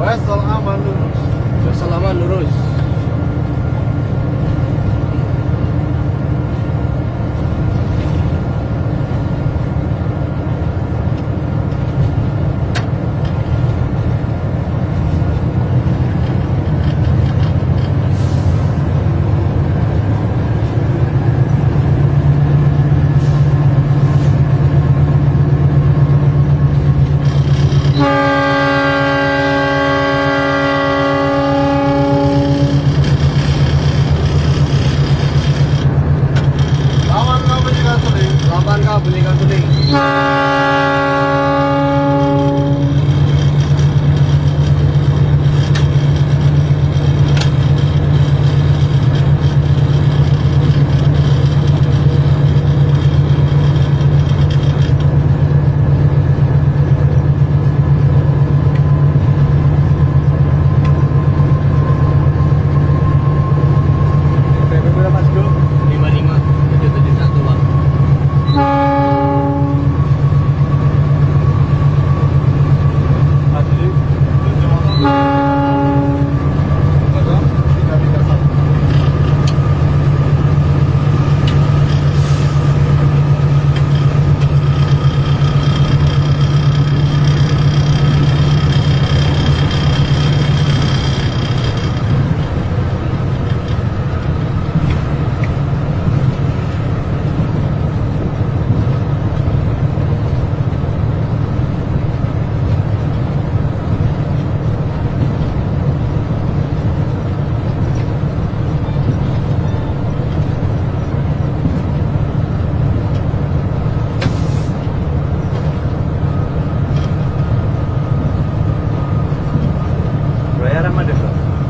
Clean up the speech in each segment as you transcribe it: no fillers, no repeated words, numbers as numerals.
Wesel aman lurus. Wesel aman lurus. Lawan kau belikan tuling.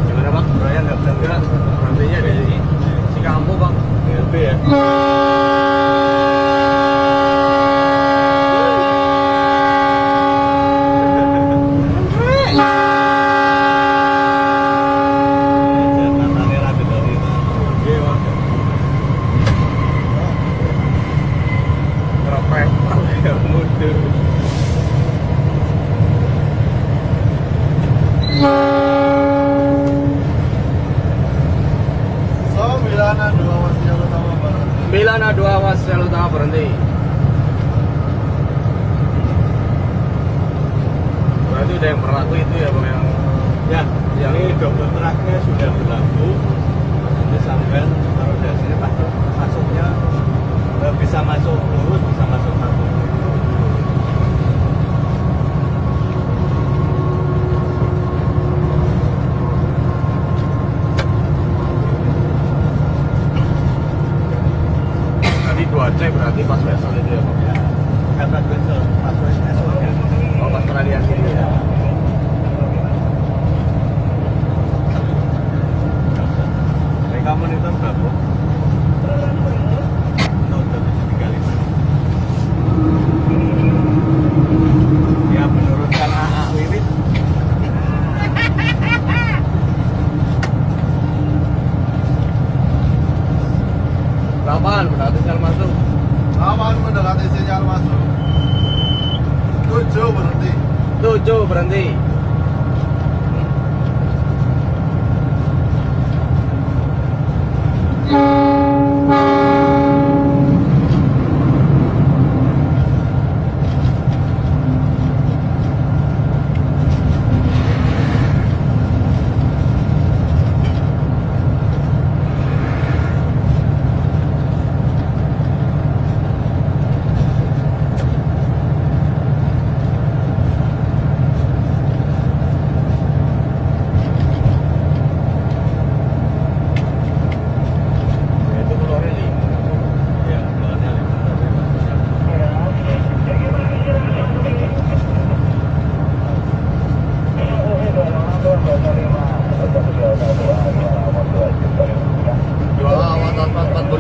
Gimana bang? Raya nggak berangkat? Berhentinya dari Cikampek bang. GLB ya. Bilana 2 awas jalur utama berhenti. Berarti udah yang berlaku itu ya bang yang Ini double tracknya sudah berlaku. Nanti sampai taruh di sini masuknya bisa masuk lurus, bisa masuk satu. tadi 2C berarti pas Wesel itu ya bang? Ya, kata Wesel, pas Wesel ya. Oh pas peralihan sini ya. Mereka monitor berapa? Ya menurunkan AA wiwit. Lapan berarti sinyal masuk. Aman mendekati sinyal masuk. 7 berhenti. 7 berhenti.